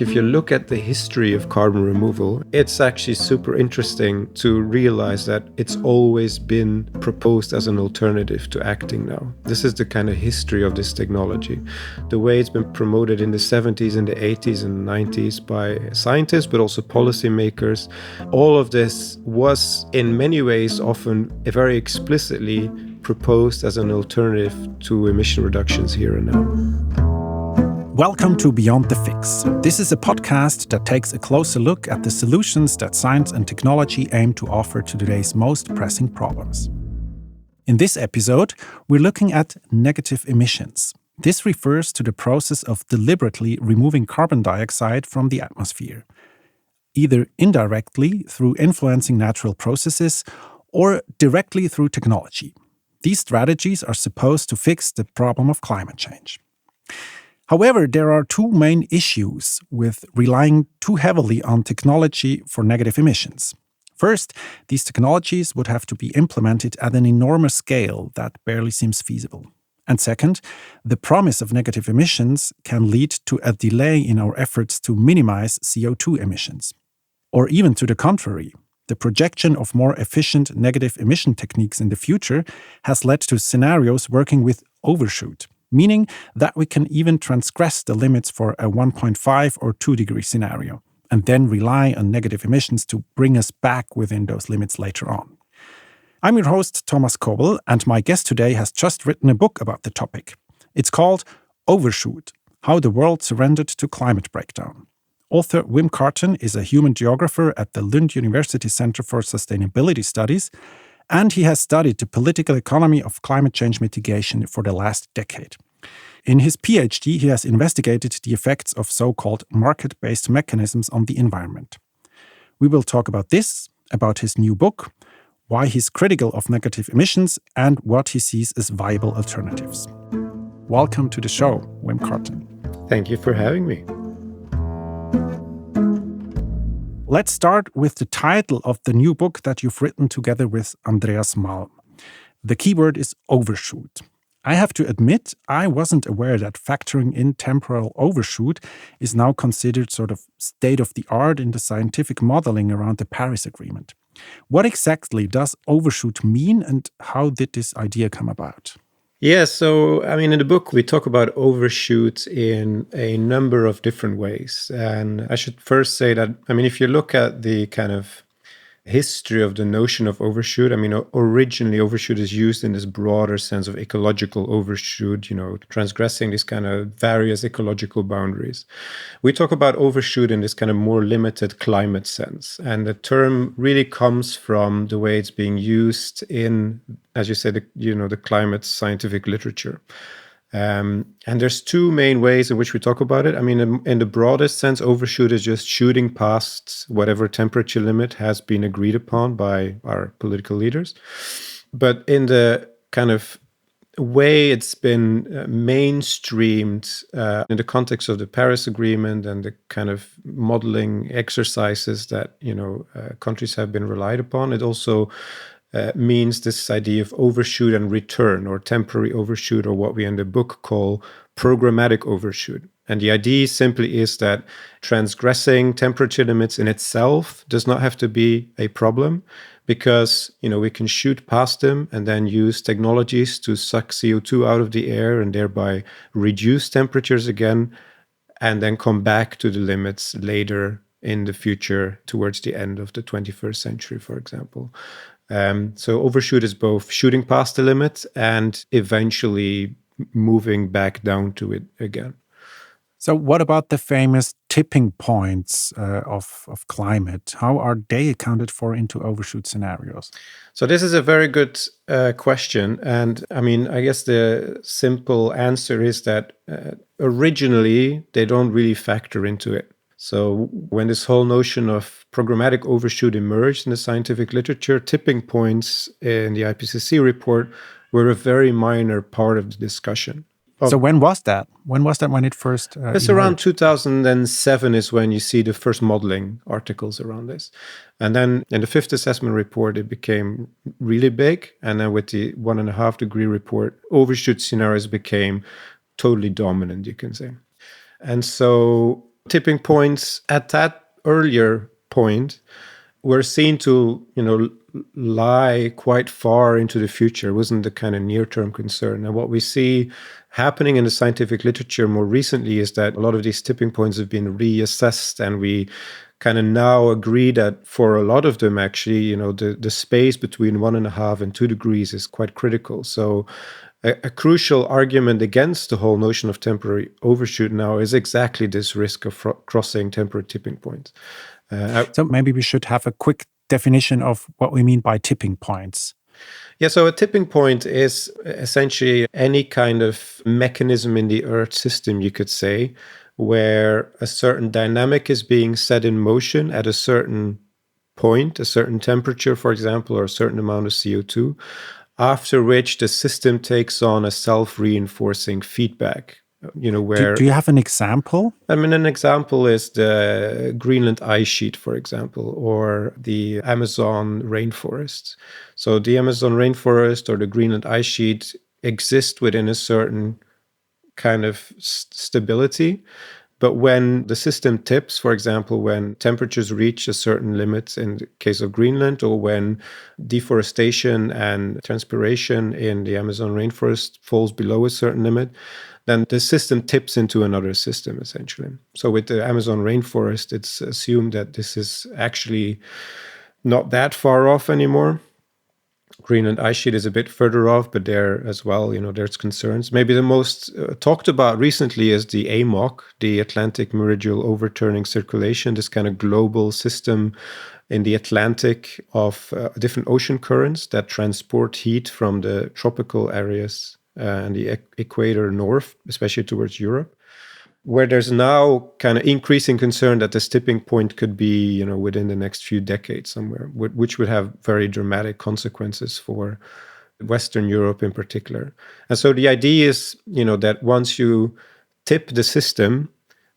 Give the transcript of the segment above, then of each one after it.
If you look at the history of carbon removal, it's actually super interesting to realize that it's always been proposed as an alternative to acting now. This is the kind of history of this technology. The way it's been promoted in the 70s and the 80s and 90s by scientists, but also policymakers. All of this was in many ways often very explicitly proposed as an alternative to emission reductions here and now. Welcome to Beyond the Fix. This is a podcast that takes a closer look at the solutions that science and technology aim to offer to today's most pressing problems. In this episode, we're looking at negative emissions. This refers to the process of deliberately removing carbon dioxide from the atmosphere, either indirectly through influencing natural processes or directly through technology. These strategies are supposed to fix the problem of climate change. However, there are two main issues with relying too heavily on technology for negative emissions. First, these technologies would have to be implemented at an enormous scale that barely seems feasible. And second, the promise of negative emissions can lead to a delay in our efforts to minimize CO2 emissions. Or even to the contrary, the projection of more efficient negative emission techniques in the future has led to scenarios working with overshoot, meaning that we can even transgress the limits for a 1.5 or 2 degree scenario, and then rely on negative emissions to bring us back within those limits later on. I'm your host, Thomas Kobel, and my guest today has just written a book about the topic. It's called Overshoot: How the World Surrendered to Climate Breakdown. Author Wim Carton is a human geographer at the Lund University Center for Sustainability Studies, and he has studied the political economy of climate change mitigation for the last decade. In his PhD, he has investigated the effects of so-called market-based mechanisms on the environment. We will talk about this, about his new book, why he's critical of negative emissions, and what he sees as viable alternatives. Welcome to the show, Wim Carton. Thank you for having me. Let's start with the title of the new book that you've written together with Andreas Malm. The keyword is overshoot. I have to admit, I wasn't aware that factoring in temporal overshoot is now considered sort of state of the art in the scientific modeling around the Paris Agreement. What exactly does overshoot mean, and how did this idea come about? Yeah, so in the book we talk about overshoot in a number of different ways. And I should first say that, if you look at the kind of history of the notion of overshoot, originally overshoot is used in this broader sense of ecological overshoot, transgressing these kind of various ecological boundaries. We talk about overshoot in this kind of more limited climate sense. And the term really comes from the way it's being used in, as you said, the climate scientific literature. And there's two main ways in which we talk about it. In the broadest sense, overshoot is just shooting past whatever temperature limit has been agreed upon by our political leaders. But in the kind of way it's been mainstreamed in the context of the Paris Agreement and the kind of modeling exercises that countries have been relied upon, it also means this idea of overshoot and return, or temporary overshoot, or what we in the book call programmatic overshoot. And the idea simply is that transgressing temperature limits in itself does not have to be a problem, because we can shoot past them and then use technologies to suck CO2 out of the air and thereby reduce temperatures again, and then come back to the limits later in the future towards the end of the 21st century, for example. So overshoot is both shooting past the limit and eventually moving back down to it again. So what about the famous tipping points of climate? How are they accounted for into overshoot scenarios? So this is a very good question. And I guess the simple answer is that originally they don't really factor into it. So when this whole notion of programmatic overshoot emerged in the scientific literature, tipping points in the IPCC report were a very minor part of the discussion. So when was that? When it first It's around 2007 is when you see the first modeling articles around this. And then in the fifth assessment report, it became really big. And then with the 1.5 degree report, overshoot scenarios became totally dominant, you can say. And so Tipping points at that earlier point were seen to, lie quite far into the future. It wasn't the kind of near-term concern. And what we see happening in the scientific literature more recently is that a lot of these tipping points have been reassessed, and we kind of now agree that for a lot of them, actually, the space between 1.5 and 2 degrees is quite critical. So a crucial argument against the whole notion of temporary overshoot now is exactly this risk of crossing temporary tipping points. So maybe we should have a quick definition of what we mean by tipping points. Yeah, so a tipping point is essentially any kind of mechanism in the Earth system, you could say, where a certain dynamic is being set in motion at a certain point, a certain temperature, for example, or a certain amount of CO2, after which the system takes on a self-reinforcing feedback. Where do you have an example? I mean, an example is the Greenland ice sheet, for example, or the Amazon rainforest. So the Amazon rainforest or the Greenland ice sheet exist within a certain kind of stability. But when the system tips, for example, when temperatures reach a certain limit in the case of Greenland, or when deforestation and transpiration in the Amazon rainforest falls below a certain limit, then the system tips into another system, essentially. So with the Amazon rainforest, it's assumed that this is actually not that far off anymore. Greenland ice sheet is a bit further off, but there as well, there's concerns. Maybe the most talked about recently is the AMOC, the Atlantic Meridional Overturning Circulation, this kind of global system in the Atlantic of different ocean currents that transport heat from the tropical areas and the equator north, especially towards Europe, where there's now kind of increasing concern that this tipping point could be, within the next few decades somewhere, which would have very dramatic consequences for Western Europe in particular. And so the idea is, that once you tip the system,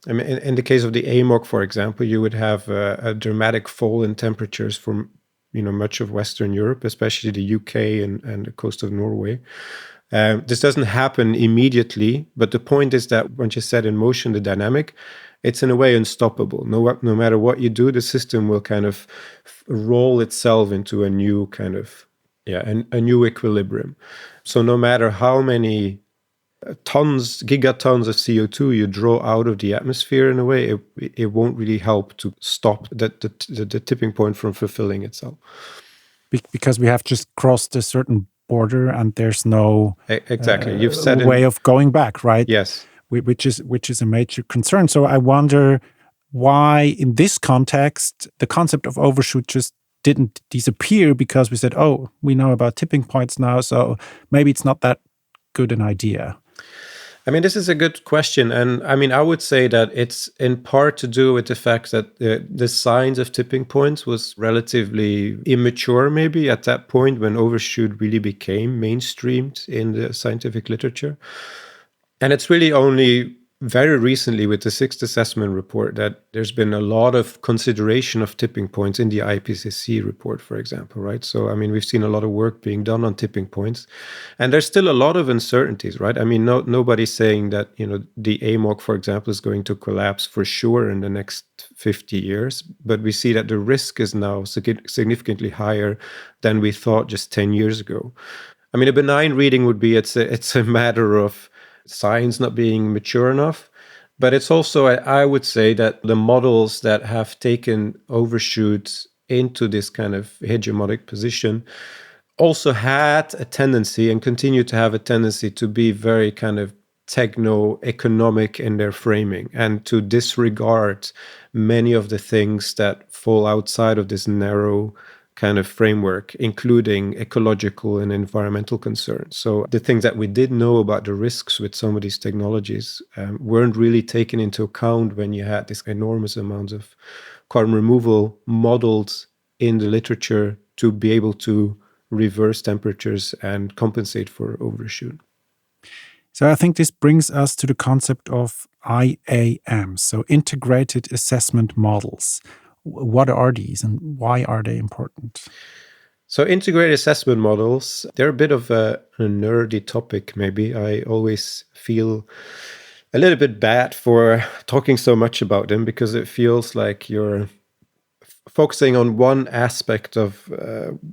I mean, in the case of the AMOC, for example, you would have a dramatic fall in temperatures for, much of Western Europe, especially the UK and the coast of Norway. This doesn't happen immediately, but the point is that once you set in motion the dynamic, it's in a way unstoppable. No matter what you do, the system will kind of roll itself into a new kind of, a new equilibrium. So no matter how many gigatons of CO2 you draw out of the atmosphere, in a way, it won't really help to stop the tipping point from fulfilling itself. Because we have just crossed a certain border and there's no exactly way of going back, right? Yes. Which is a major concern. So I wonder why in this context the concept of overshoot just didn't disappear, because we said, oh, we know about tipping points now, so maybe it's not that good an idea. I mean, this is a good question. And I mean, I would say that it's in part to do with the fact that the science of tipping points was relatively immature, maybe at that point when overshoot really became mainstreamed in the scientific literature. And it's really only very recently with the sixth assessment report that there's been a lot of consideration of tipping points in the IPCC report, for example, right? So, I mean, we've seen a lot of work being done on tipping points, and there's still a lot of uncertainties, right? I mean, nobody's saying that, the AMOC, for example, is going to collapse for sure in the next 50 years, but we see that the risk is now significantly higher than we thought just 10 years ago. I mean, a benign reading would be it's a matter of science not being mature enough. But it's also, I would say, that the models that have taken overshoots into this kind of hegemonic position also had a tendency and continue to have a tendency to be very kind of techno-economic in their framing and to disregard many of the things that fall outside of this narrow kind of framework, including ecological and environmental concerns. So the things that we did know about the risks with some of these technologies weren't really taken into account when you had this enormous amounts of carbon removal modeled in the literature to be able to reverse temperatures and compensate for overshoot. So I think this brings us to the concept of IAMs, so integrated assessment models. What are these and why are they important? So integrated assessment models, they're a bit of a nerdy topic, maybe. I always feel a little bit bad for talking so much about them, because it feels like you're focusing on one aspect of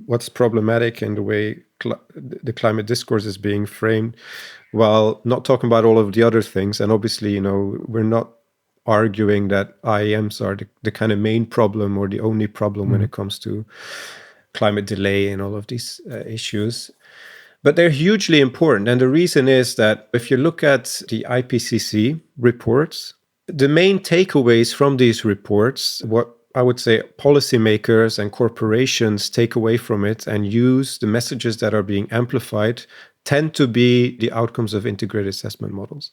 what's problematic in the way the climate discourse is being framed, while not talking about all of the other things. And obviously, we're not arguing that IAMs are the kind of main problem or the only problem when it comes to climate delay and all of these issues. But they're hugely important. And the reason is that if you look at the IPCC reports, the main takeaways from these reports, what I would say policymakers and corporations take away from it and use the messages that are being amplified, tend to be the outcomes of integrated assessment models.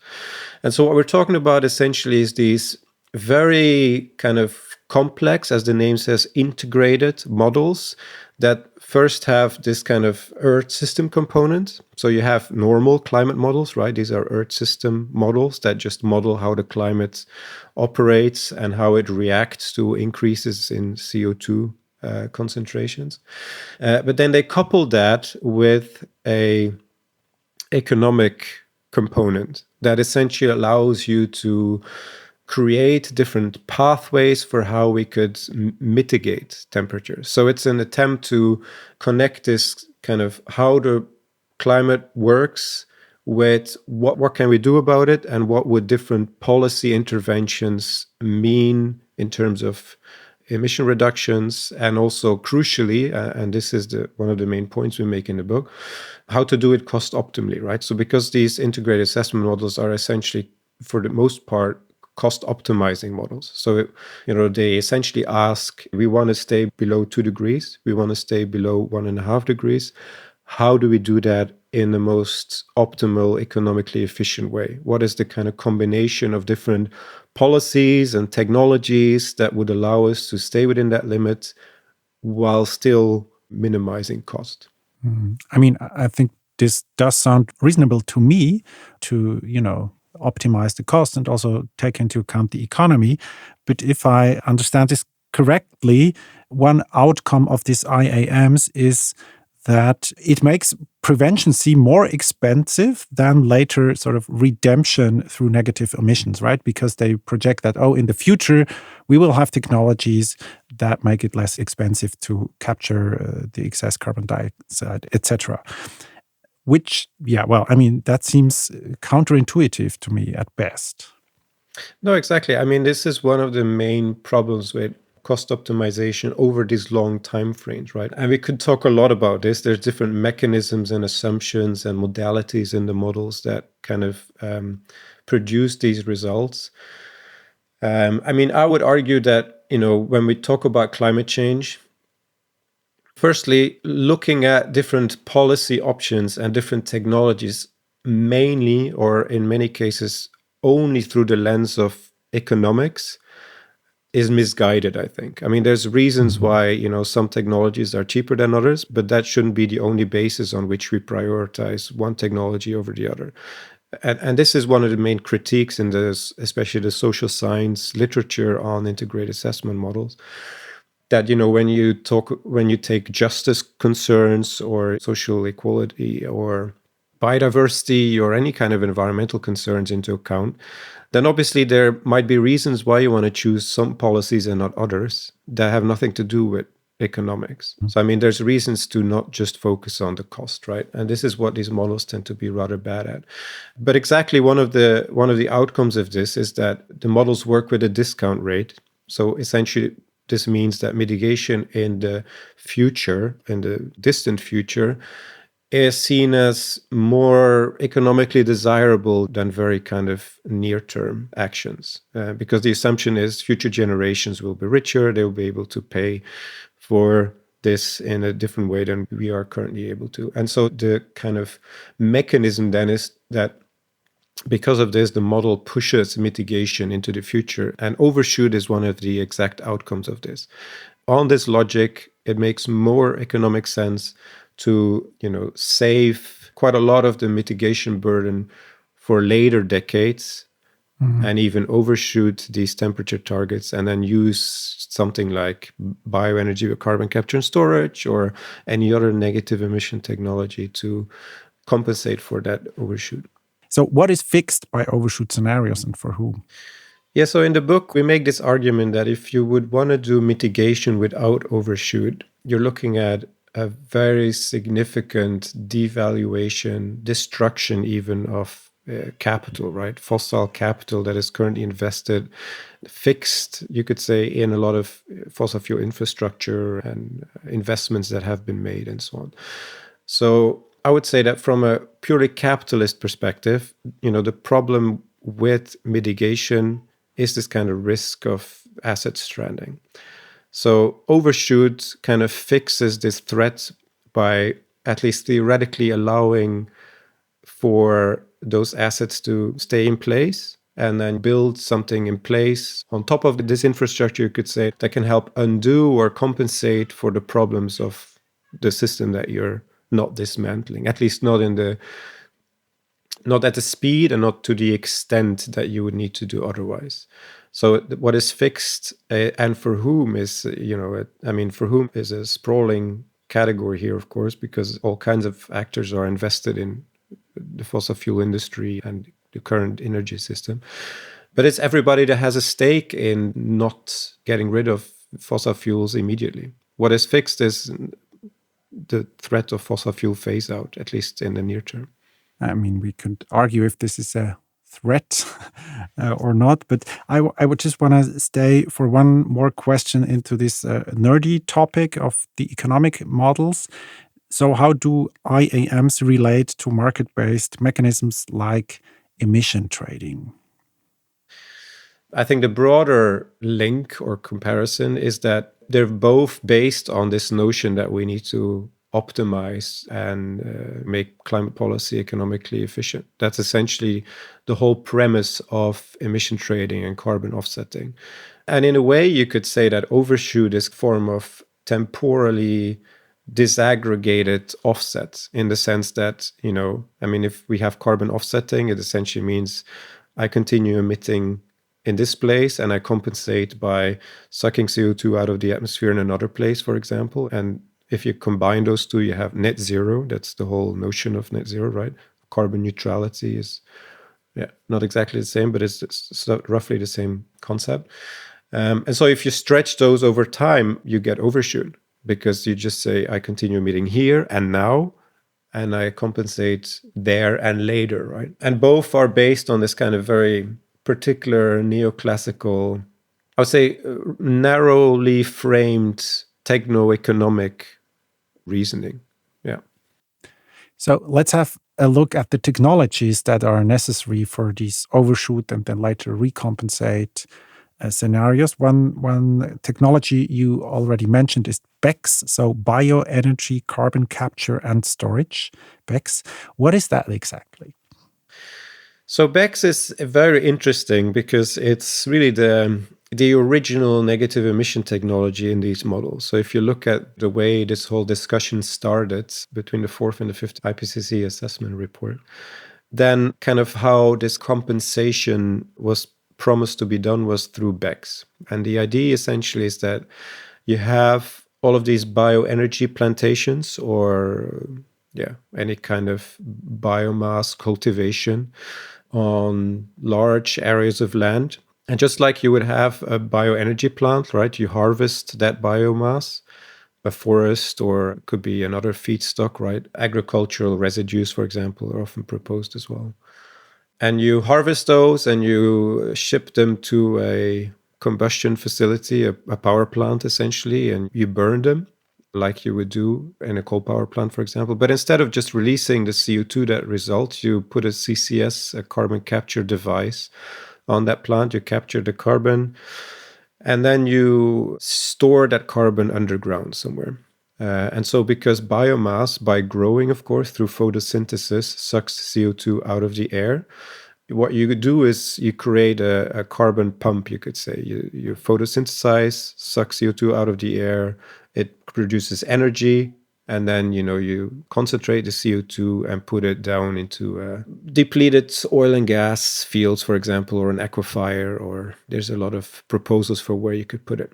And so what we're talking about essentially is these very kind of complex, as the name says, integrated models that first have this kind of Earth system component. So you have normal climate models, right? These are Earth system models that just model how the climate operates and how it reacts to increases in CO2 concentrations. But then they couple that with a economic component that essentially allows you to create different pathways for how we could mitigate temperature. So it's an attempt to connect this kind of how the climate works with what can we do about it, and what would different policy interventions mean in terms of emission reductions, and also crucially, and this is one of the main points we make in the book, how to do it cost optimally, right? So because these integrated assessment models are essentially, for the most part, cost optimizing models. So, they essentially ask, we want to stay below 2 degrees, we want to stay below 1.5 degrees. How do we do that in the most optimal, economically efficient way? What is the kind of combination of different policies and technologies that would allow us to stay within that limit while still minimizing cost? I mean, I think this does sound reasonable to me to, optimize the cost and also take into account the economy. But if I understand this correctly, one outcome of these IAMs is that it makes prevention seem more expensive than later sort of redemption through negative emissions, right? Because they project that, in the future, we will have technologies that make it less expensive to capture the excess carbon dioxide, etc. Which, that seems counterintuitive to me at best. No, exactly. I mean, this is one of the main problems with cost optimization over these long time frames, right? And we could talk a lot about this. There's different mechanisms and assumptions and modalities in the models that kind of produce these results. I would argue that, when we talk about climate change, firstly, looking at different policy options and different technologies, mainly, or in many cases, only through the lens of economics, is misguided, I think. I mean, there's reasons why, some technologies are cheaper than others, but that shouldn't be the only basis on which we prioritize one technology over the other. And this is one of the main critiques in this, especially the social science literature on integrated assessment models, that, when you take justice concerns or social equality or biodiversity or any kind of environmental concerns into account, then obviously there might be reasons why you want to choose some policies and not others that have nothing to do with economics. So, there's reasons to not just focus on the cost, right? And this is what these models tend to be rather bad at. But exactly one of the outcomes of this is that the models work with a discount rate. So essentially, this means that mitigation in the future, in the distant future, is seen as more economically desirable than very kind of near-term actions. Because the assumption is future generations will be richer, they will be able to pay for this in a different way than we are currently able to. And so the kind of mechanism then is that because of this, the model pushes mitigation into the future. And overshoot is one of the exact outcomes of this. On this logic, it makes more economic sense to, save quite a lot of the mitigation burden for later decades and even overshoot these temperature targets, and then use something like bioenergy with carbon capture and storage or any other negative emission technology to compensate for that overshoot. So what is fixed by overshoot scenarios and for whom? Yeah, so in the book, we make this argument that if you would want to do mitigation without overshoot, you're looking at a very significant devaluation, destruction even of capital, right? Fossil capital that is currently invested, fixed, you could say, in a lot of fossil fuel infrastructure and investments that have been made and so on. So I would say that from a purely capitalist perspective, the problem with mitigation is this kind of risk of asset stranding. So overshoot kind of fixes this threat by at least theoretically allowing for those assets to stay in place and then build something in place on top of this infrastructure, you could say, that can help undo or compensate for the problems of the system that you're not dismantling, at least not at the speed and not to the extent that you would need to do otherwise. So what is fixed and for whom is, for whom is a sprawling category here, of course, because all kinds of actors are invested in the fossil fuel industry and the current energy system. But it's everybody that has a stake in not getting rid of fossil fuels immediately. What is fixed is the threat of fossil fuel phase out, at least in the near term. I mean, we could argue if this is a threat or not, but I would just want to stay for one more question into this nerdy topic of the economic models. So how do IAMs relate to market-based mechanisms like emission trading? I think the broader link or comparison is that they're both based on this notion that we need to optimize and make climate policy economically efficient. That's essentially the whole premise of emission trading and carbon offsetting. And in a way, you could say that overshoot is a form of temporally disaggregated offset in the sense that, if we have carbon offsetting, it essentially means I continue emitting in this place and I compensate by sucking CO2 out of the atmosphere in another place, for example. And if you combine those two, you have net zero. That's the whole notion of net zero, right? Carbon neutrality is not exactly the same, but it's roughly the same concept. And so if you stretch those over time, you get overshoot because you just say, I continue emitting here and now, and I compensate there and later, right? And both are based on this kind of very particular neoclassical, I would say, narrowly framed techno-economic reasoning. Yeah. So let's have a look at the technologies that are necessary for these overshoot and then later recompensate scenarios. One technology you already mentioned is BECCS, so bioenergy carbon capture and storage. BECCS. What is that exactly? So BECCS is very interesting because it's really the original negative emission technology in these models. So if you look at the way this whole discussion started between the fourth and the fifth IPCC assessment report, then kind of how this compensation was promised to be done was through BECCS. And the idea essentially is that you have all of these bioenergy plantations or any kind of biomass cultivation on large areas of land. And just like you would have a bioenergy plant, right? You harvest that biomass, a forest, or it could be another feedstock, right? Agricultural residues, for example, are often proposed as well. And you harvest those and you ship them to a combustion facility, a power plant essentially, and you burn them like you would do in a coal power plant, for example. But instead of just releasing the CO2 that results, you put a CCS, a carbon capture device, on that plant. You capture the carbon, and then you store that carbon underground somewhere. And so because biomass, by growing, of course, through photosynthesis, sucks CO2 out of the air, what you do is you create a carbon pump, you could say. You photosynthesize, suck CO2 out of the air, it produces energy, and then you concentrate the CO2 and put it down into depleted oil and gas fields, for example, or an aquifer, or there's a lot of proposals for where you could put it.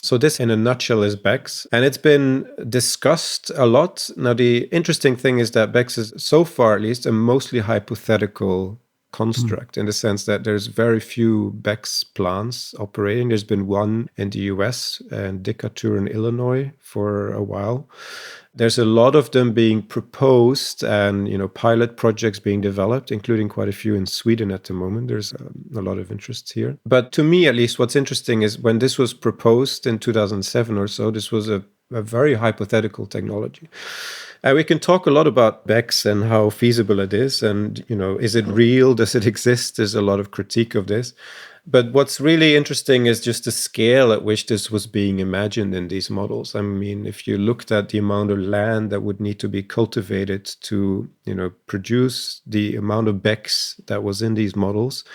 So this in a nutshell is BECCS, and it's been discussed a lot. Now, the interesting thing is that BECCS is, so far at least, a mostly hypothetical construct in the sense that there's very few BECCS plants operating. There's been one in the US and Decatur in Illinois for a while. There's a lot of them being proposed and, pilot projects being developed, including quite a few in Sweden at the moment. There's a lot of interest here. But to me, at least, what's interesting is when this was proposed in 2007 or so, this was a very hypothetical technology. And we can talk a lot about BECCS and how feasible it is. And, is it real? Does it exist? There's a lot of critique of this. But what's really interesting is just the scale at which this was being imagined in these models. I mean, if you looked at the amount of land that would need to be cultivated to, produce the amount of BECCS that was in these models,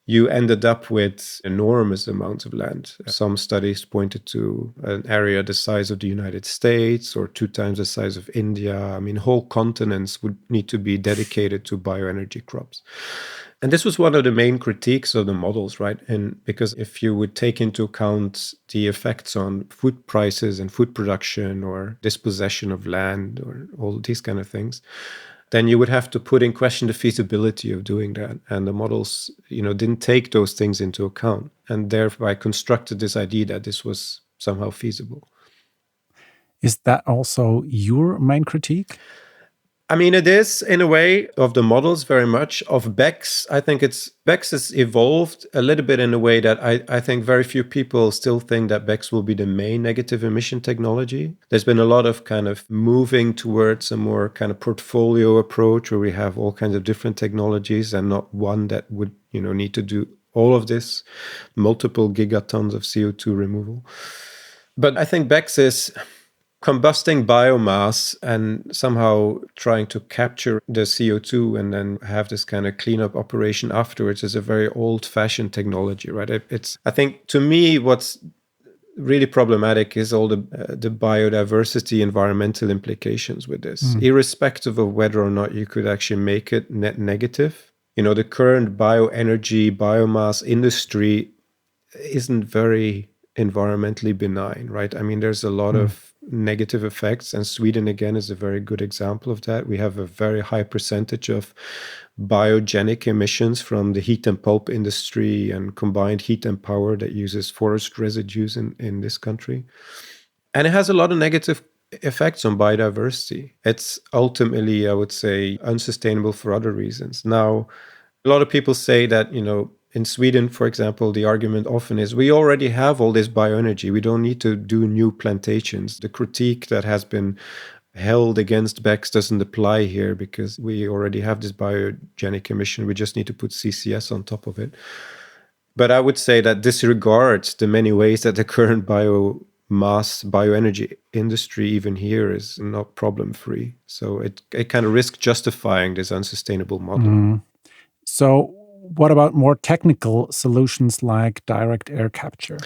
you ended up with enormous amounts of land. Some studies pointed to an area the size of the United States or 2 times the size of India. I mean, whole continents would need to be dedicated to bioenergy crops. And this was one of the main critiques of the models, right? And because if you would take into account the effects on food prices and food production or dispossession of land or all these kind of things, then you would have to put in question the feasibility of doing that. And the models, didn't take those things into account and thereby constructed this idea that this was somehow feasible. Is that also your main critique? I mean, it is in a way of the models very much. Of BECCS, I think BECCS has evolved a little bit in a way that I think very few people still think that BECCS will be the main negative emission technology. There's been a lot of kind of moving towards a more kind of portfolio approach where we have all kinds of different technologies and not one that would, need to do all of this, multiple gigatons of CO2 removal. But I think BECCS is combusting biomass and somehow trying to capture the CO2 and then have this kind of cleanup operation afterwards is a very old-fashioned technology, right? I think to me, what's really problematic is all the biodiversity, environmental implications with this, irrespective of whether or not you could actually make it net negative. The current bioenergy, biomass industry isn't very environmentally benign, right? I mean, there's a lot of negative effects, and Sweden again is a very good example of that. We have a very high percentage of biogenic emissions from the heat and pulp industry and combined heat and power that uses forest residues in this country. And it has a lot of negative effects on biodiversity. It's ultimately, I would say, unsustainable for other reasons. Now, a lot of people say that, in Sweden, for example, the argument often is we already have all this bioenergy. We don't need to do new plantations. The critique that has been held against BECCS doesn't apply here because we already have this biogenic emission. We just need to put CCS on top of it. But I would say that disregards the many ways that the current bioenergy industry even here is not problem-free. So it kind of risks justifying this unsustainable model. So what about more technical solutions like direct air capture?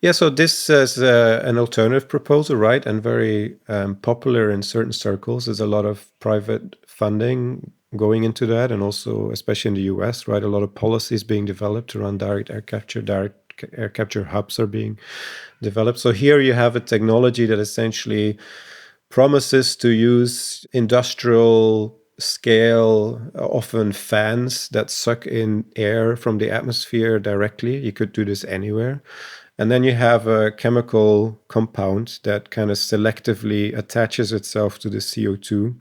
Yeah, so this is an alternative proposal, right? And very popular in certain circles. There's a lot of private funding going into that. And also, especially in the US, right? A lot of policies being developed around direct air capture. Direct air capture hubs are being developed. So here you have a technology that essentially promises to use industrial scale, often fans that suck in air from the atmosphere directly. You could do this anywhere. And then you have a chemical compound that kind of selectively attaches itself to the CO2.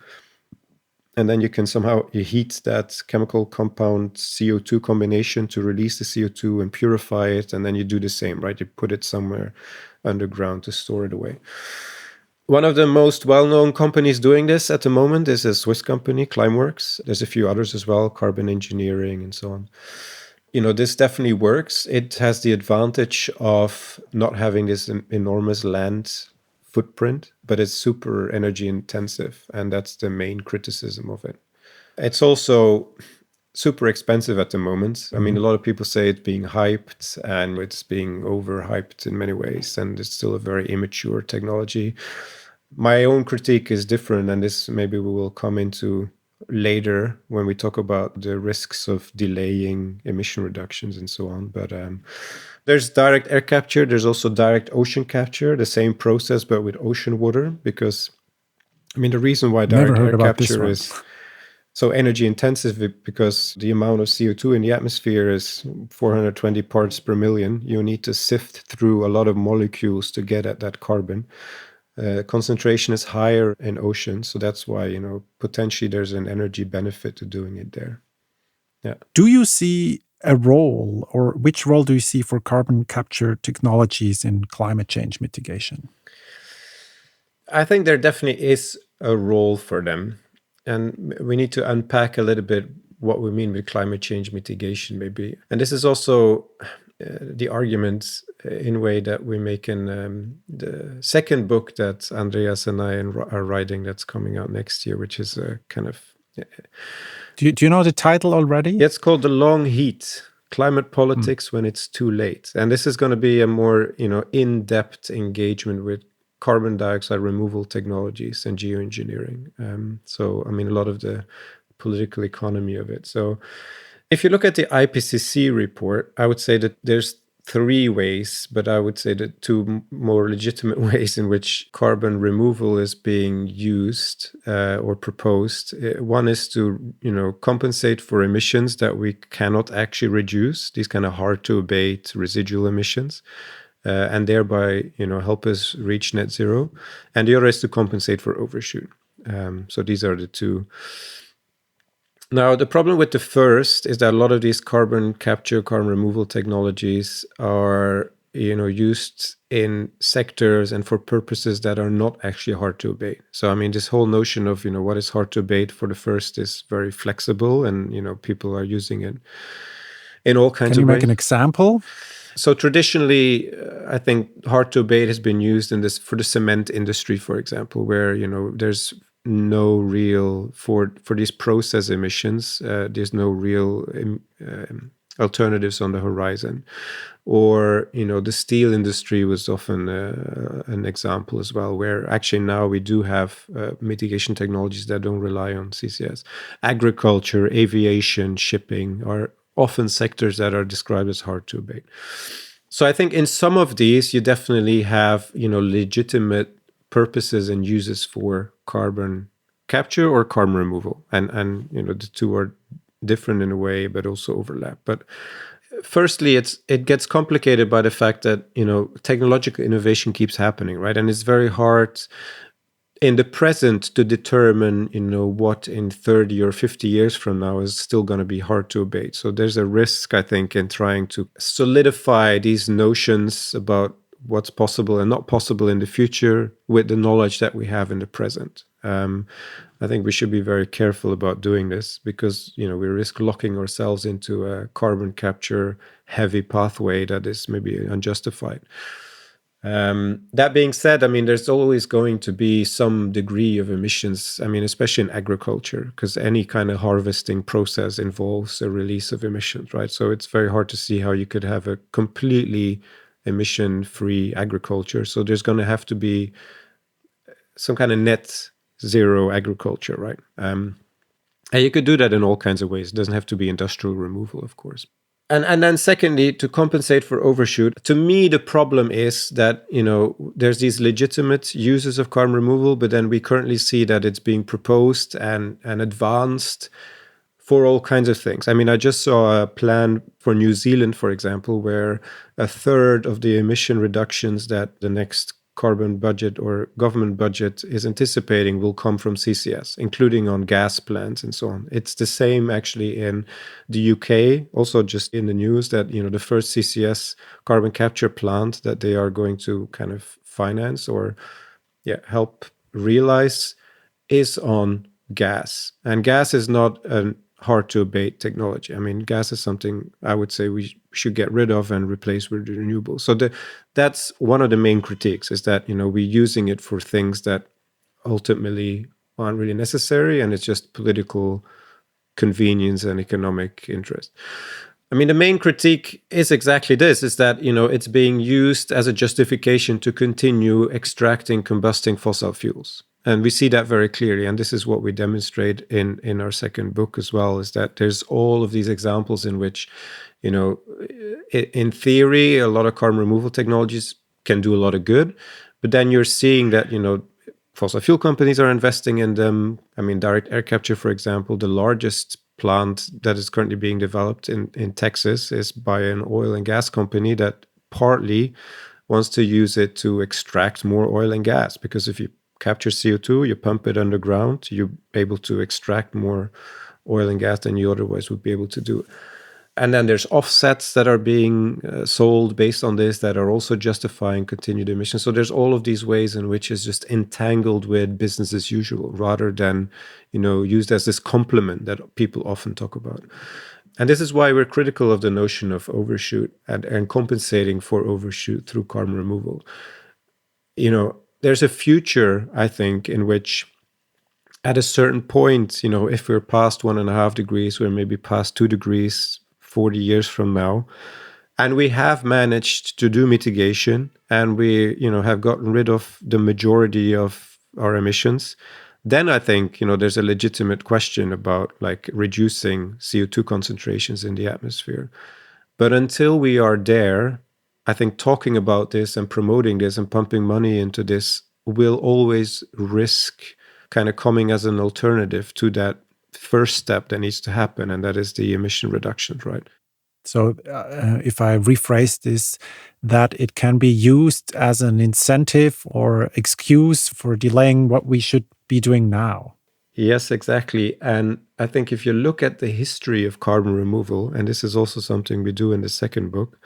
And then you can you heat that chemical compound CO2 combination to release the CO2 and purify it. And then you do the same, right? You put it somewhere underground to store it away. One of the most well-known companies doing this at the moment is a Swiss company, Climeworks. There's a few others as well, Carbon Engineering and so on. This definitely works. It has the advantage of not having this enormous land footprint, but it's super energy intensive. And that's the main criticism of it. It's also super expensive at the moment. I mean, a lot of people say it's being hyped and it's being overhyped in many ways. And it's still a very immature technology. My own critique is different, and this maybe we will come into later when we talk about the risks of delaying emission reductions and so on. But there's direct air capture. There's also direct ocean capture, the same process, but with ocean water. Because, I mean, the reason why Never direct heard air about this capture one. is so energy intensive, because the amount of CO2 in the atmosphere is 420 parts per million. You need to sift through a lot of molecules to get at that carbon. Concentration is higher in ocean, so that's why, you know, potentially there's an energy benefit to doing it there. Yeah. Do you see a role, or which role do you see for carbon capture technologies in climate change mitigation? I think there definitely is a role for them. And we need to unpack a little bit what we mean with climate change mitigation, maybe. And this is also the argument in a way that we make in the second book that Andreas and I are writing, that's coming out next year, which is a kind of... Do you know the title already? It's called The Long Heat: Climate Politics When It's Too Late. And this is going to be a more, you know, in-depth engagement with carbon dioxide removal technologies and geoengineering. So, I mean, a lot of the political economy of it. So if you look at the IPCC report, I would say that there's three ways, but I would say that two more legitimate ways in which carbon removal is being used or proposed. One is to, you know, compensate for emissions that we cannot actually reduce, these kind of hard to abate residual emissions. And thereby, you know, help us reach net zero. And the other is to compensate for overshoot. So these are the two. Now, the problem with the first is that a lot of these carbon capture, carbon removal technologies are, you know, used in sectors and for purposes that are not actually hard to abate. So, I mean, this whole notion of, you know, what is hard to abate for the first is very flexible, and, you know, people are using it in all kinds of ways. Can you make an example? So traditionally, I think hard to abate has been used in this for the cement industry, for example, where, you know, there's no real for these process emissions. There's no real alternatives on the horizon. Or, you know, the steel industry was often an example as well, where actually now we do have mitigation technologies that don't rely on CCS. Agriculture, aviation, shipping are often sectors that are described as hard to abate. So I think in some of these, you definitely have, you know, legitimate purposes and uses for carbon capture or carbon removal. And you know, the two are different in a way, but also overlap. But firstly, it gets complicated by the fact that, you know, technological innovation keeps happening, right? And it's very hard in the present to determine, you know, what in 30 or 50 years from now is still going to be hard to abate. So there's a risk, I think, in trying to solidify these notions about what's possible and not possible in the future with the knowledge that we have in the present. I think we should be very careful about doing this, because, you know, we risk locking ourselves into a carbon capture heavy pathway that is maybe unjustified. That being said, I mean, there's always going to be some degree of emissions. I mean, especially in agriculture, because any kind of harvesting process involves a release of emissions, right? So it's very hard to see how you could have a completely emission-free agriculture. So there's going to have to be some kind of net zero agriculture, right? And you could do that in all kinds of ways. It doesn't have to be industrial removal, of course. And then secondly, to compensate for overshoot, to me, the problem is that, you know, there's these legitimate uses of carbon removal, but then we currently see that it's being proposed and advanced for all kinds of things. I mean, I just saw a plan for New Zealand, for example, where a third of the emission reductions that the next carbon budget or government budget is anticipating will come from CCS, including on gas plants and so on. It's the same actually in the UK, also just in the news that, you know, the first CCS carbon capture plant that they are going to kind of finance or help realize is on gas. And gas is not a hard to abate technology. I mean, gas is something I would say we should get rid of and replace with renewables. So that's one of the main critiques, is that, you know, we're using it for things that ultimately aren't really necessary, and it's just political convenience and economic interest. I mean, the main critique is exactly this, is that, you know, it's being used as a justification to continue extracting, combusting fossil fuels. And we see that very clearly. And this is what we demonstrate in our second book as well, is that there's all of these examples in which, in theory, a lot of carbon removal technologies can do a lot of good. But then you're seeing that, fossil fuel companies are investing in them. I mean, direct air capture, for example, the largest plant that is currently being developed in Texas is by an oil and gas company that partly wants to use it to extract more oil and gas, because if you capture CO2, you pump it underground, you're able to extract more oil and gas than you otherwise would be able to do. And then there's offsets that are being sold based on this that are also justifying continued emissions. So there's all of these ways in which it's just entangled with business as usual rather than, used as this complement that people often talk about. And this is why we're critical of the notion of overshoot and compensating for overshoot through carbon removal. There's a future, I think, in which at a certain point, if we're past 1.5 degrees, we're maybe past 2 degrees 40 years from now, and we have managed to do mitigation and we, have gotten rid of the majority of our emissions, then I think, there's a legitimate question about like reducing CO2 concentrations in the atmosphere. But until we are there, I think talking about this and promoting this and pumping money into this will always risk kind of coming as an alternative to that first step that needs to happen, and that is the emission reductions, right? So if I rephrase this, that it can be used as an incentive or excuse for delaying what we should be doing now. Yes, exactly. And I think if you look at the history of carbon removal, and this is also something we do in the second book,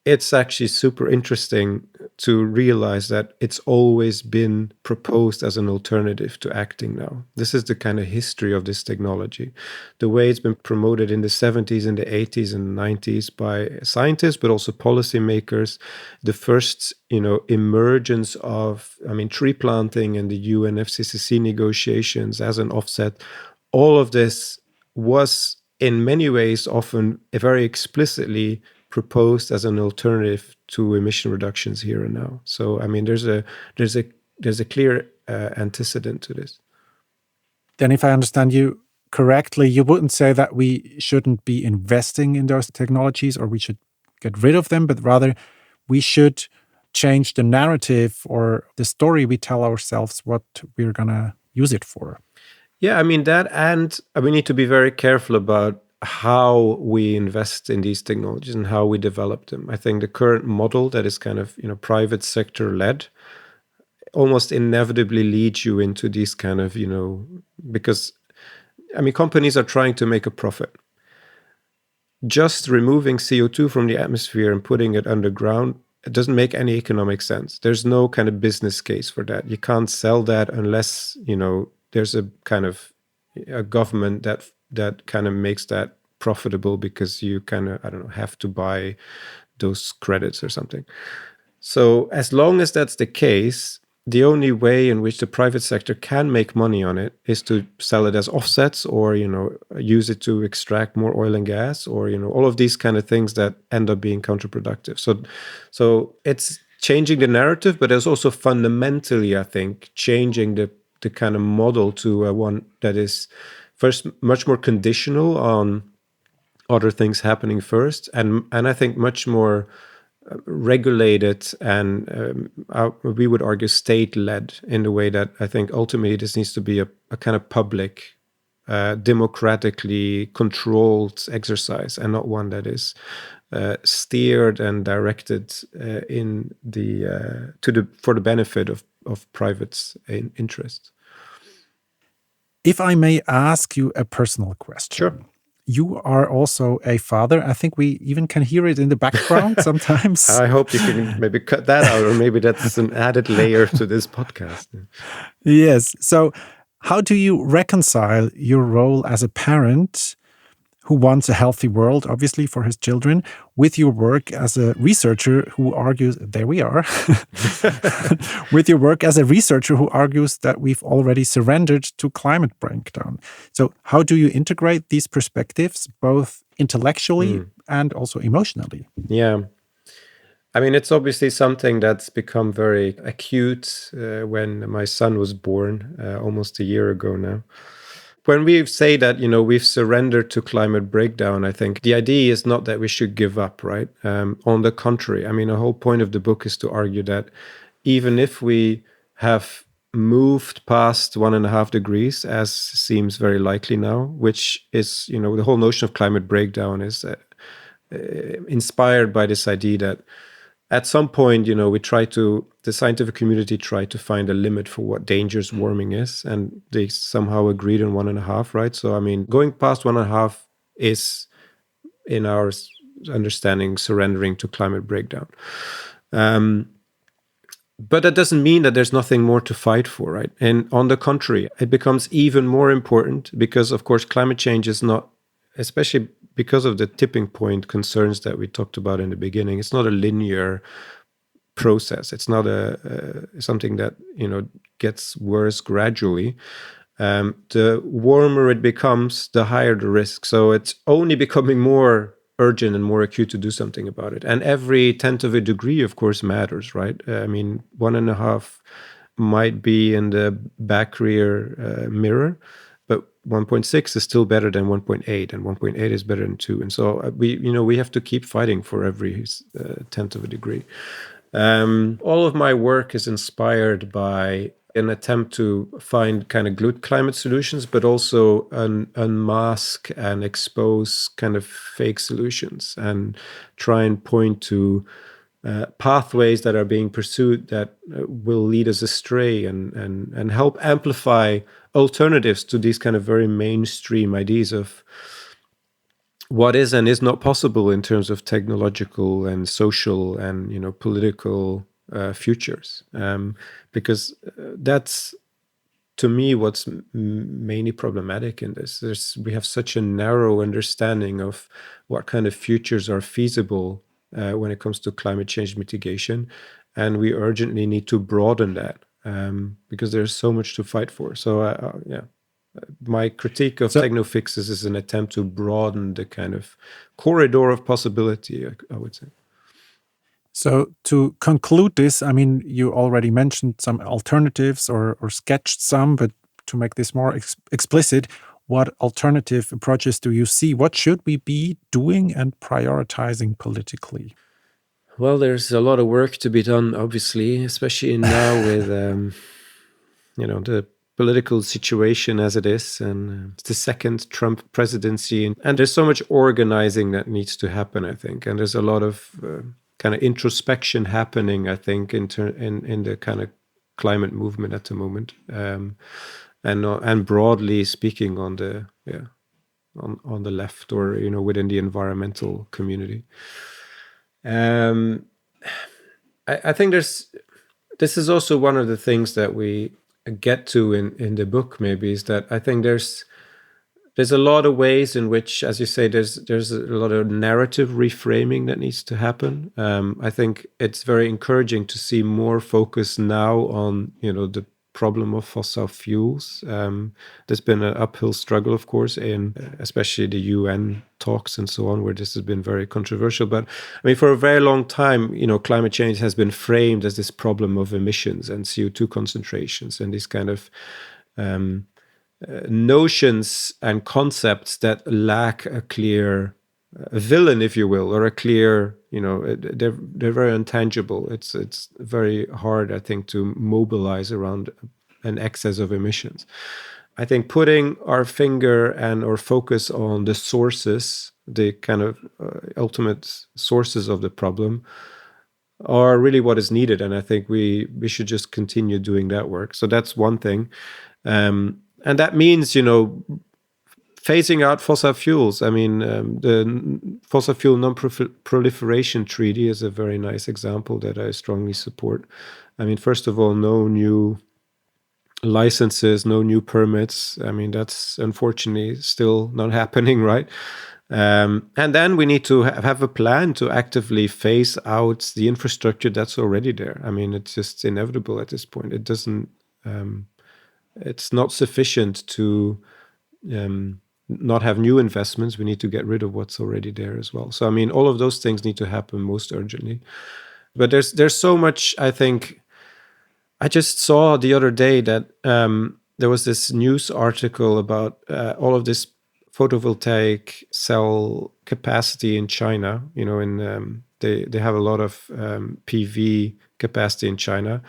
it's actually super interesting to realize that it's always been proposed as an alternative to acting now. This is the kind of history of this technology. The way it's been promoted in the 70s and the 80s and 90s by scientists, but also policymakers. The first, emergence of, tree planting and the UN FCCC negotiations as an offset. All of this was in many ways often very explicitly proposed as an alternative to emission reductions here and now. So, there's a clear antecedent to this. Then if I understand you correctly, you wouldn't say that we shouldn't be investing in those technologies or we should get rid of them, but rather we should change the narrative or the story we tell ourselves what we're going to use it for. Yeah, that, and we need to be very careful about how we invest in these technologies and how we develop them. I think the current model that is kind of, private sector led almost inevitably leads you into these kind of, because, companies are trying to make a profit. Just removing CO2 from the atmosphere and putting it underground, it doesn't make any economic sense. There's no kind of business case for that. You can't sell that unless, there's a kind of a government that kind of makes that profitable because you kind of, have to buy those credits or something. So as long as that's the case, the only way in which the private sector can make money on it is to sell it as offsets or, use it to extract more oil and gas or, all of these kind of things that end up being counterproductive. So it's changing the narrative, but it's also fundamentally, I think, changing the kind of model to one that is first much more conditional on other things happening first, and I think much more regulated and we would argue state-led in the way that I think ultimately this needs to be a kind of public, democratically controlled exercise and not one that is steered and directed for the benefit of private interests. If I may ask you a personal question. Sure. You are also a father. I think we even can hear it in the background sometimes. I hope you can maybe cut that out, or maybe that's an added layer to this podcast. Yes. So how do you reconcile your role as a parent who wants a healthy world, obviously, for his children, with your work as a researcher who argues, there we are, with your work as a researcher who argues that we've already surrendered to climate breakdown? So how do you integrate these perspectives, both intellectually and also emotionally? Yeah. I mean, it's obviously something that's become very acute when my son was born almost a year ago now. When we say that, we've surrendered to climate breakdown, I think the idea is not that we should give up, right? On the contrary, I mean, the whole point of the book is to argue that even if we have moved past 1.5 degrees, as seems very likely now, which is, the whole notion of climate breakdown is inspired by this idea that at some point, the scientific community tried to find a limit for what dangerous warming is, and they somehow agreed on 1.5, right? So, I mean, going past 1.5 is, in our understanding, surrendering to climate breakdown. But that doesn't mean that there's nothing more to fight for, right? And on the contrary, it becomes even more important because, of course, climate change is not, especially because of the tipping point concerns that we talked about in the beginning, it's not a linear process. It's not something that gets worse gradually. The warmer it becomes, the higher the risk. So it's only becoming more urgent and more acute to do something about it. And every tenth of a degree, of course, matters, right? I mean, 1.5 might be in the back rear mirror, but 1.6 is still better than 1.8, and 1.8 is better than 2. And so we have to keep fighting for every tenth of a degree. All of my work is inspired by an attempt to find kind of good climate solutions, but also unmask and expose kind of fake solutions and try and point to pathways that are being pursued that will lead us astray and help amplify alternatives to these kind of very mainstream ideas of what is and is not possible in terms of technological and social and political futures, because that's, to me, what's mainly problematic in this. We have such a narrow understanding of what kind of futures are feasible when it comes to climate change mitigation, and we urgently need to broaden that because there's so much to fight for. So my critique of techno-fixes is an attempt to broaden the kind of corridor of possibility, I would say. So to conclude this, I mean, you already mentioned some alternatives or sketched some, but to make this more explicit, what alternative approaches do you see? What should we be doing and prioritizing politically? Well, there's a lot of work to be done, obviously, especially now with the political situation as it is, and it's the second Trump presidency, and there's so much organizing that needs to happen, I think, and there's a lot of kind of introspection happening, I think, in the kind of climate movement at the moment, and broadly speaking on the left or within the environmental community. I think this is also one of the things that we get to in the book, maybe, is that I think there's a lot of ways in which, as you say, there's a lot of narrative reframing that needs to happen. I think it's very encouraging to see more focus now on the problem of fossil fuels. There's been an uphill struggle, of course, in especially the UN talks and so on, where this has been very controversial. But I mean, for a very long time, climate change has been framed as this problem of emissions and CO2 concentrations and these kind of notions and concepts that lack a clear villain, if you will, or a clear, they're very intangible. It's very hard, I think, to mobilize around an excess of emissions. I think putting our finger and or focus on the sources, the kind of ultimate sources of the problem, are really what is needed. And I think we should just continue doing that work. So that's one thing. And that means, phasing out fossil fuels. I mean, the Fossil Fuel Non-Proliferation Treaty is a very nice example that I strongly support. I mean, first of all, no new licenses, no new permits. I mean, that's unfortunately still not happening, right? And then we need to have a plan to actively phase out the infrastructure that's already there. I mean, it's just inevitable at this point. It doesn't, it's not sufficient to not have new investments. We need to get rid of what's already there as well. So, I mean, all of those things need to happen most urgently. But there's so much, I think. I just saw the other day that there was this news article about all of this photovoltaic cell capacity in China. They have a lot of PV capacity in China,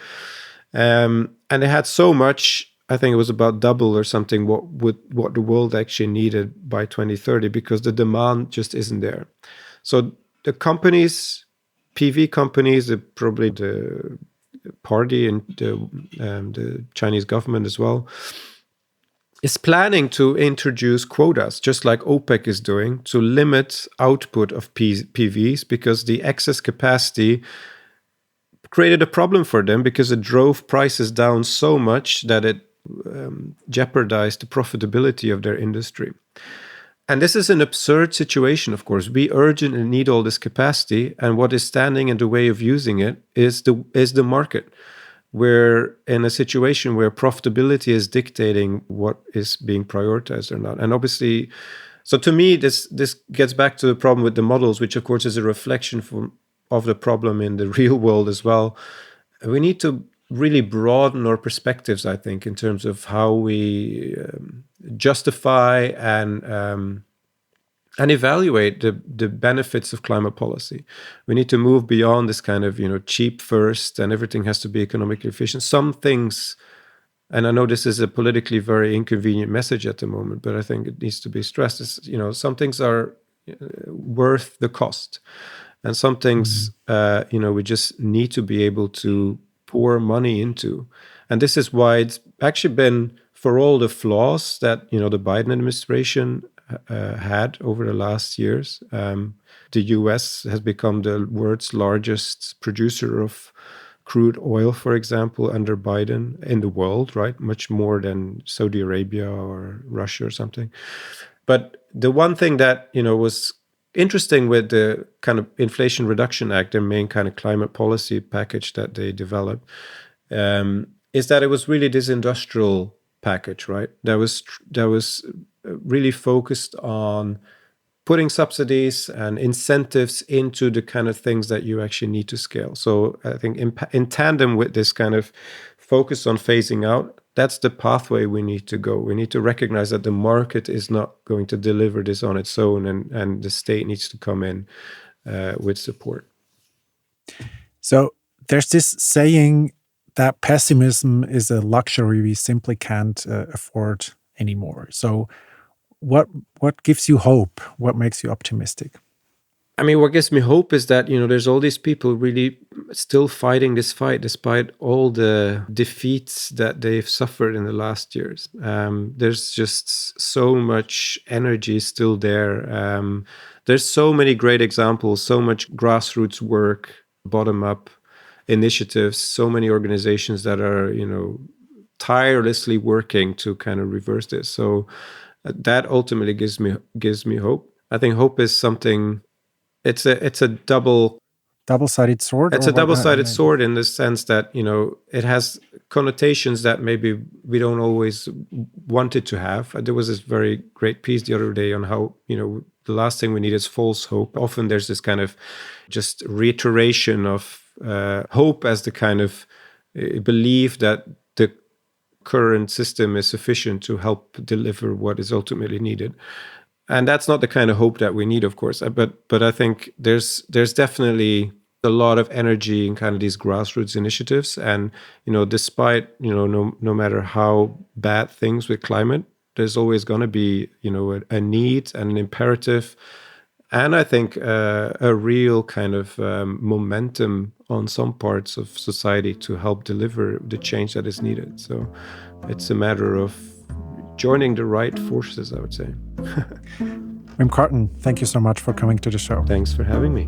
and they had so much. I think it was about double or something what the world actually needed by 2030, because the demand just isn't there. So the companies, PV companies, probably the party and the Chinese government as well, is planning to introduce quotas, just like OPEC is doing, to limit output of PVs, because the excess capacity created a problem for them, because it drove prices down so much that it jeopardized the profitability of their industry. And this is an absurd situation, of course. We urgently need all this capacity, and what is standing in the way of using it is the market. We're in a situation where profitability is dictating what is being prioritized or not. And obviously, so to me, this gets back to the problem with the models, which of course is a reflection of the problem in the real world as well. We need to really broaden our perspectives, I think, in terms of how we justify and evaluate the benefits of climate policy. We need to move beyond this kind of cheap first and everything has to be economically efficient. Some things, and I know this is a politically very inconvenient message at the moment, but I think it needs to be stressed. Is some things are worth the cost, and some things we just need to be able to pour money into. And this is why it's actually been, for all the flaws that the Biden administration had over the last years, the US has become the world's largest producer of crude oil, for example, under Biden in the world, right? Much more than Saudi Arabia or Russia or something. But the one thing that was interesting with the kind of Inflation Reduction Act, their main kind of climate policy package that they developed, is that it was really this industrial package, right? That was really focused on putting subsidies and incentives into the kind of things that you actually need to scale. So I think in tandem with this kind of focus on phasing out, that's the pathway we need to go. We need to recognize that the market is not going to deliver this on its own, and the state needs to come in with support. So there's this saying that pessimism is a luxury we simply can't afford anymore. So what gives you hope? What makes you optimistic? I mean, what gives me hope is that, there's all these people really still fighting this fight despite all the defeats that they've suffered in the last years. There's just so much energy still there. There's so many great examples, so much grassroots work, bottom-up initiatives, so many organizations that are, tirelessly working to kind of reverse this. So that ultimately gives me hope. I think hope is something. It's a double-sided sword. It's a double-sided sword in the sense that it has connotations that maybe we don't always want it to have. There was this very great piece the other day on how the last thing we need is false hope. Often there's this kind of just reiteration of hope as the kind of belief that the current system is sufficient to help deliver what is ultimately needed. And that's not the kind of hope that we need, of course. But I think there's definitely a lot of energy in kind of these grassroots initiatives. And, despite, no matter how bad things with climate, there's always going to be, a need and an imperative. And I think a real kind of momentum on some parts of society to help deliver the change that is needed. So it's a matter of joining the right forces, I would say. Wim Carton, thank you so much for coming to the show. Thanks for having me.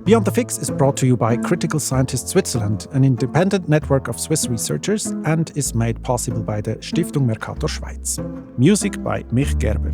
Beyond the Fix is brought to you by Critical Scientists Switzerland, an independent network of Swiss researchers, and is made possible by the Stiftung Mercator Schweiz. Music by Mich Gerber.